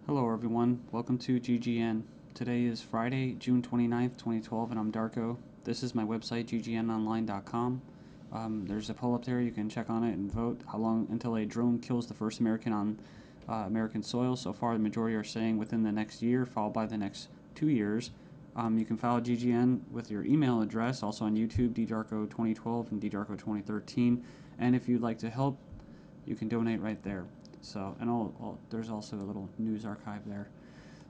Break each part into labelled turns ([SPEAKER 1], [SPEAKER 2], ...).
[SPEAKER 1] Hello everyone, welcome to GGN. Today is Friday, June 29th, 2012, and I'm Darko. This is my website, ggnonline.com. There's a poll up there, you can check on it and vote how long until a drone kills the first American on American soil. So far, the majority are saying within the next year, followed by the next 2 years. You can follow GGN with your email address, also on YouTube, ddarko2012 and ddarko2013. And if you'd like to help, you can donate right there. So, and there's also a little news archive there.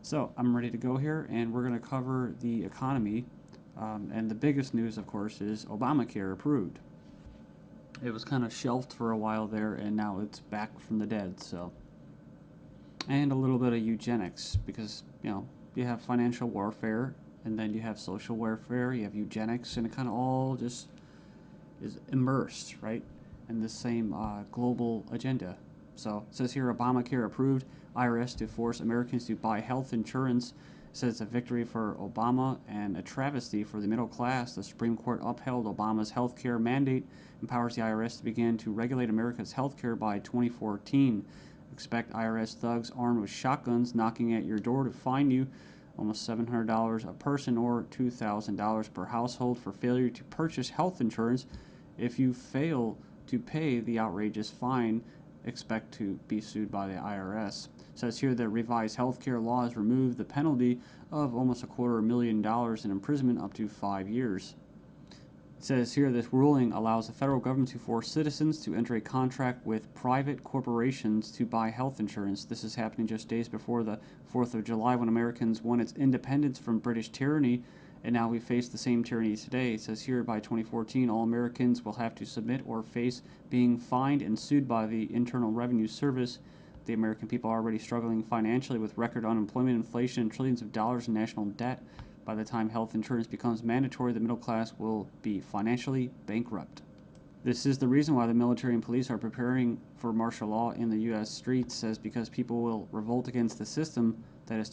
[SPEAKER 1] So, I'm ready to go here, and we're going to cover the economy. And the biggest news, of course, is Obamacare approved. It was kind of shelved for a while there, and now it's back from the dead. So, and a little bit of eugenics, because you have financial warfare, and then you have social warfare, you have eugenics, and it kind of all just is immersed, right, in the same global agenda. So it says here, Obamacare approved, IRS to force Americans to buy health insurance. It says it's a victory for Obama and a travesty for the middle class. The Supreme Court upheld Obama's health care mandate, empowers the IRS to begin to regulate America's health care by 2014. Expect IRS thugs armed with shotguns knocking at your door to fine you almost $700 a person or $2,000 per household for failure to purchase health insurance. If you fail to pay the outrageous fine, expect to be sued by the IRS. It says here that revised healthcare laws remove the penalty of almost $250,000 in imprisonment up to 5 years. It says here this ruling allows the federal government to force citizens to enter a contract with private corporations to buy health insurance. This is happening just days before the 4th of July, when Americans won its independence from British tyranny, and now we face the same tyranny today. It says here by 2014, all Americans will have to submit or face being fined and sued by the Internal Revenue Service. The American people are already struggling financially with record unemployment, inflation, and trillions of dollars in national debt. By the time health insurance becomes mandatory, the middle class will be financially bankrupt. This is the reason why the military and police are preparing for martial law in the U.S. streets, says because people will revolt against the system that has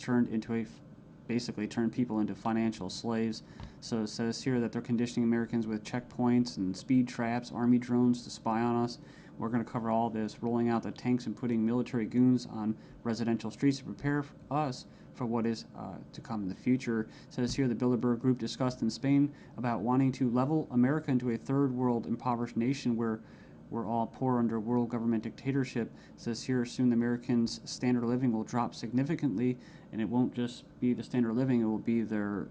[SPEAKER 1] basically turned people into financial slaves. So it says here that they're conditioning Americans with checkpoints and speed traps, army drones to spy on us. We're going to cover all this, rolling out the tanks and putting military goons on residential streets to prepare us for what is to come in the future. It says here the Bilderberg Group discussed in Spain about wanting to level America into a third world impoverished nation where we're all poor under world government dictatorship. It says here soon the Americans' standard of living will drop significantly, and it won't just be the standard of living, it will be their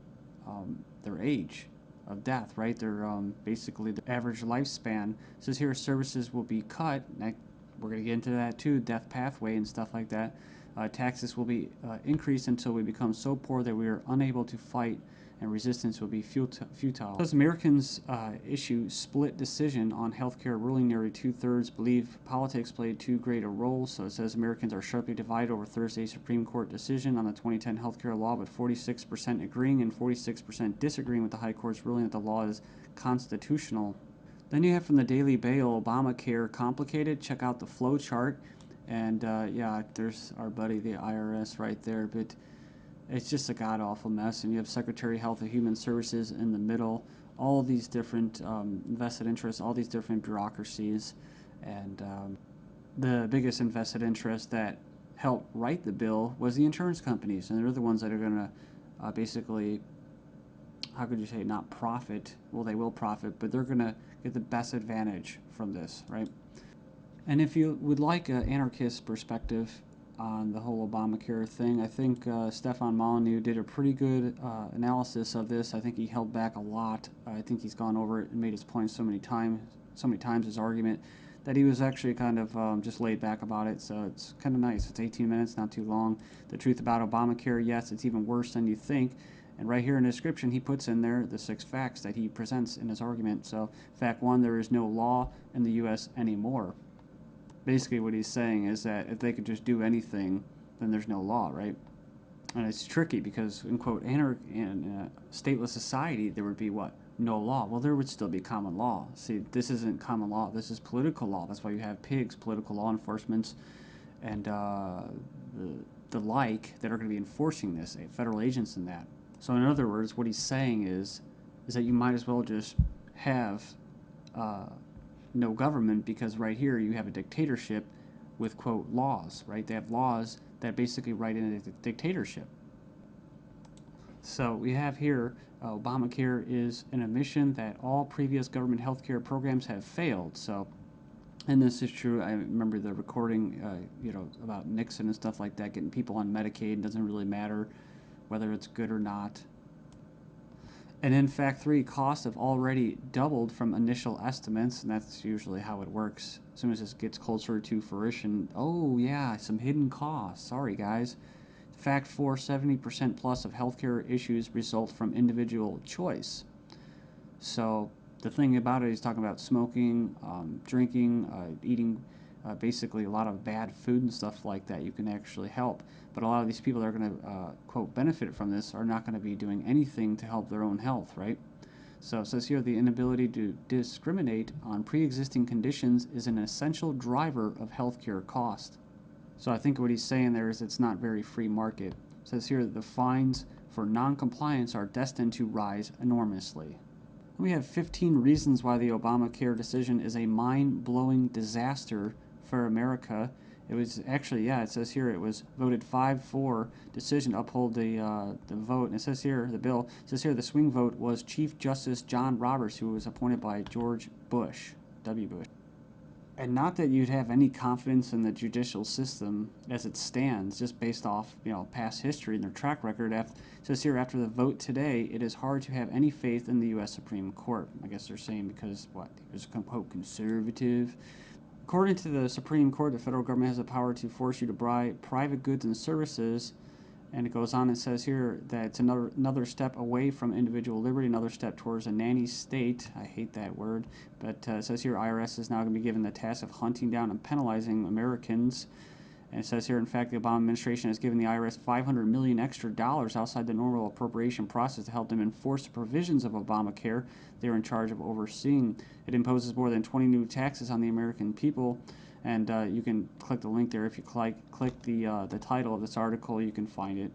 [SPEAKER 1] age of death, right? Their basically the average lifespan. It says here services will be cut. We're going to get into that too, death pathway and stuff like that. Taxes will be increased until we become so poor that we are unable to fight, and resistance will be futile. As Americans issue split decision on healthcare ruling, nearly 2/3 believe politics played too great a role. So it says Americans are sharply divided over Thursday's Supreme Court decision on the 2010 healthcare law, with 46% agreeing and 46% disagreeing with the High Court's ruling that the law is constitutional. Then you have from the Daily Bail, Obamacare complicated. Check out the flow chart. And yeah, there's our buddy, the IRS, right there. But it's just a god-awful mess. And you have Secretary of Health and Human Services in the middle. All these different vested interests, all these different bureaucracies. And the biggest invested interest that helped write the bill was the insurance companies. And they're the ones that are going to basically, how could you say, not profit. Well, they will profit, but they're going to get the best advantage from this, right? And if you would like an anarchist perspective on the whole Obamacare thing, I think Stefan Molyneux did a pretty good analysis of this. I think he held back a lot. I think he's gone over it and made his point so many times, his argument, that he was actually kind of just laid back about it. So it's kind of nice. It's 18 minutes, not too long. The truth about Obamacare, yes, it's even worse than you think. And right here in the description, he puts in there the 6 facts that he presents in his argument. So fact 1, there is no law in the U.S. anymore. Basically what he's saying is that if they could just do anything, then there's no law, right? And it's tricky because, in quote, in a stateless society, there would be what? No law. Well, there would still be common law. See, this isn't common law. This is political law. That's why you have pigs, political law enforcement, and the like that are going to be enforcing this, federal agents and that. So in other words, what he's saying is that you might as well just have no government, because right here you have a dictatorship with, quote, laws, right? They have laws that basically write in a dictatorship. So we have here Obamacare is an admission that all previous government health care programs have failed. So, and this is true. I remember the recording, about Nixon and stuff like that, getting people on Medicaid. It doesn't really matter whether it's good or not. And in fact, costs have already doubled from initial estimates, and that's usually how it works. As soon as this gets closer to fruition, oh yeah, some hidden costs. Sorry, guys. Fact 4, 70% plus of healthcare issues result from individual choice. So the thing about it, he's talking about smoking, drinking, eating basically a lot of bad food and stuff like that. You can actually help. But a lot of these people that are going to, quote, benefit from this are not going to be doing anything to help their own health, right? So it says here the inability to discriminate on pre-existing conditions is an essential driver of healthcare cost. So I think what he's saying there is it's not very free market. It says here that the fines for non-compliance are destined to rise enormously. We have 15 reasons why the Obamacare decision is a mind-blowing disaster for America. It was actually, it says here it was voted 5-4 decision to uphold the vote. And it says here, the bill, it says here the swing vote was Chief Justice John Roberts, who was appointed by George Bush, W. Bush. And not that you'd have any confidence in the judicial system as it stands, just based off past history and their track record. It says here, after the vote today, it is hard to have any faith in the U.S. Supreme Court. I guess they're saying because he was quote conservative. According to the Supreme Court, the federal government has the power to force you to buy private goods and services. And it goes on and says here that it's another step away from individual liberty, another step towards a nanny state. I hate that word. But it says here IRS is now going to be given the task of hunting down and penalizing Americans. And it says here, in fact, the Obama administration has given the IRS $500 million extra outside the normal appropriation process to help them enforce the provisions of Obamacare they're in charge of overseeing. It imposes more than 20 new taxes on the American people. And you can click the link there. If you click the title of this article, you can find it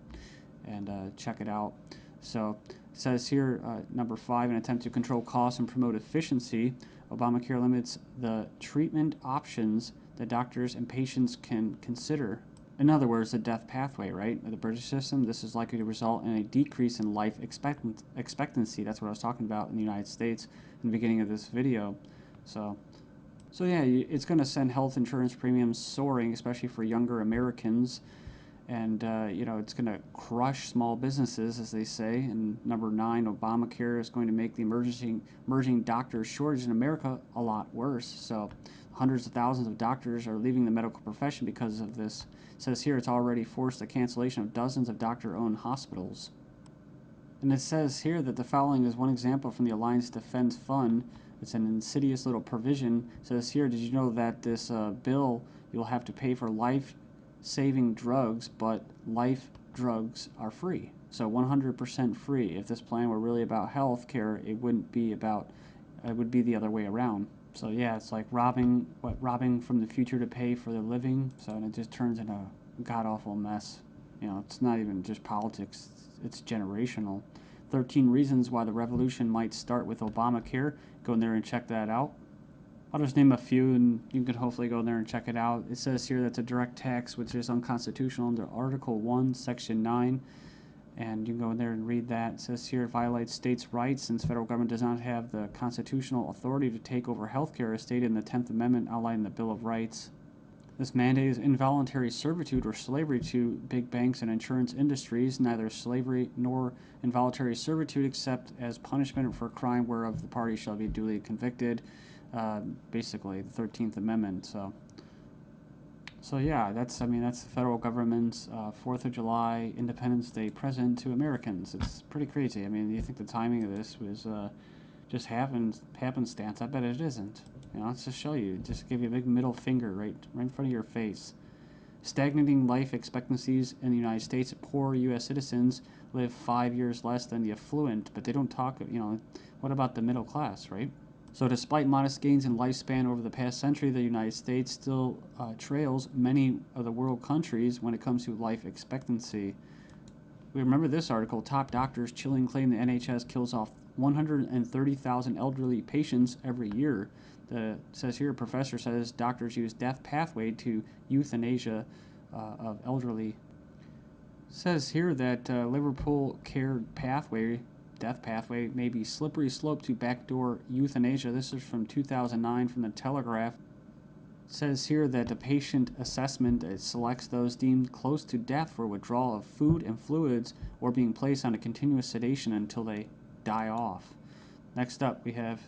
[SPEAKER 1] and check it out. So it says here, number 5, an attempt to control costs and promote efficiency. Obamacare limits the treatment options that doctors and patients can consider. In other words, the death pathway, right? The British system, this is likely to result in a decrease in life expectancy. That's what I was talking about in the United States in the beginning of this video. So yeah, it's going to send health insurance premiums soaring, especially for younger Americans. And, it's going to crush small businesses, as they say. And number 9, Obamacare is going to make the emerging doctor shortage in America a lot worse. So hundreds of thousands of doctors are leaving the medical profession because of this. It says here it's already forced the cancellation of dozens of doctor-owned hospitals. And it says here that the following is one example from the Alliance Defense Fund. It's an insidious little provision. It says here, did you know that this bill, you'll have to pay for life-saving drugs, but life drugs are free. So 100% free. If this plan were really about health care, it wouldn't be about, it would be the other way around. So yeah, it's like robbing from the future to pay for the living. So and it just turns into a god-awful mess. It's not even just politics, it's generational. 13 reasons why the revolution might start with Obamacare. Go in there and check that out. I'll just name a few and you can hopefully go in there and check it out. It says here that's a direct tax which is unconstitutional under Article 1, Section 9. And you can go in there and read that. It says here it violates states' rights since federal government does not have the constitutional authority to take over healthcare as stated in the 10th Amendment outlined in the Bill of Rights. This mandate is involuntary servitude or slavery to big banks and insurance industries, neither slavery nor involuntary servitude except as punishment for a crime whereof the party shall be duly convicted. Basically, the 13th Amendment. So yeah, that's the federal government's 4th of July Independence Day present to Americans. It's pretty crazy. I mean, you think the timing of this was just happenstance? I bet it isn't. Let's just show you. Just give you a big middle finger right in front of your face. Stagnating life expectancies in the United States. Poor U.S. citizens live 5 years less than the affluent, but they don't talk, what about the middle class, right? So despite modest gains in lifespan over the past century, the United States still trails many of the world countries when it comes to life expectancy. We remember this article, top doctors chilling claim the NHS kills off 130,000 elderly patients every year. It says here, a professor says doctors use death pathway to euthanasia of elderly. Says here that Liverpool care pathway, death pathway, may be slippery slope to backdoor euthanasia. This is from 2009 from the Telegraph. Says here that the patient assessment selects those deemed close to death for withdrawal of food and fluids or being placed on a continuous sedation until they die off. Next up, we have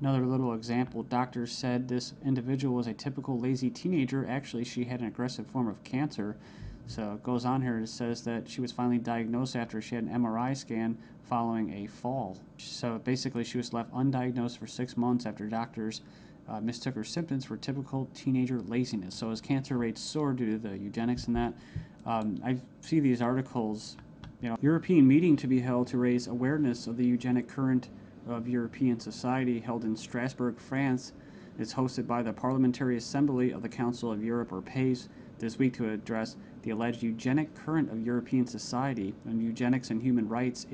[SPEAKER 1] another little example. Doctors said this individual was a typical lazy teenager. Actually, she had an aggressive form of cancer. So it goes on here. It says that she was finally diagnosed after she had an MRI scan following a fall. So basically, she was left undiagnosed for 6 months after doctors mistook her symptoms for typical teenager laziness. So as cancer rates soar due to the eugenics and that, I see these articles. European meeting to be held to raise awareness of the eugenic current of European society held in Strasbourg, France. It's hosted by the Parliamentary Assembly of the Council of Europe, or PACE, this week to address the alleged eugenic current of European society and eugenics and human rights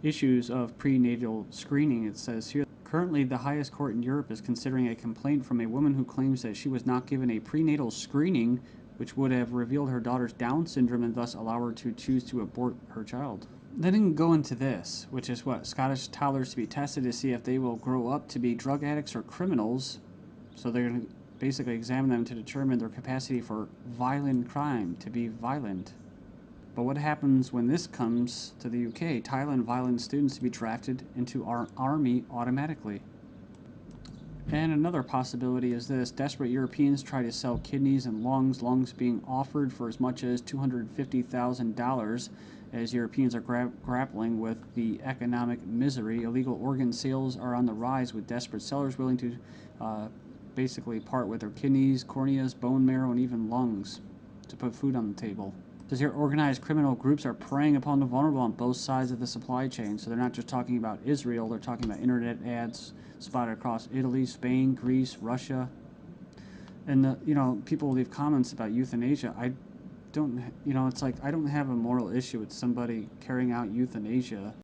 [SPEAKER 1] issues of prenatal screening. It says here, currently the highest court in Europe is considering a complaint from a woman who claims that she was not given a prenatal screening which would have revealed her daughter's Down syndrome and thus allow her to choose to abort her child. They didn't go into this, which is what? Scottish toddlers to be tested to see if they will grow up to be drug addicts or criminals. So they're going to basically examine them to determine their capacity for violent crime, to be violent. But what happens when this comes to the UK? Thailand violent students to be drafted into our army automatically. And another possibility is this. Desperate Europeans try to sell kidneys and lungs being offered for as much as $250,000 as Europeans are grappling with the economic misery. Illegal organ sales are on the rise with desperate sellers willing to basically part with their kidneys, corneas, bone marrow, and even lungs to put food on the table. Says here, organized criminal groups are preying upon the vulnerable on both sides of the supply chain. So they're not just talking about Israel, they're talking about internet ads spotted across Italy, Spain, Greece, Russia. And people leave comments about euthanasia. I don't, it's like I don't have a moral issue with somebody carrying out euthanasia.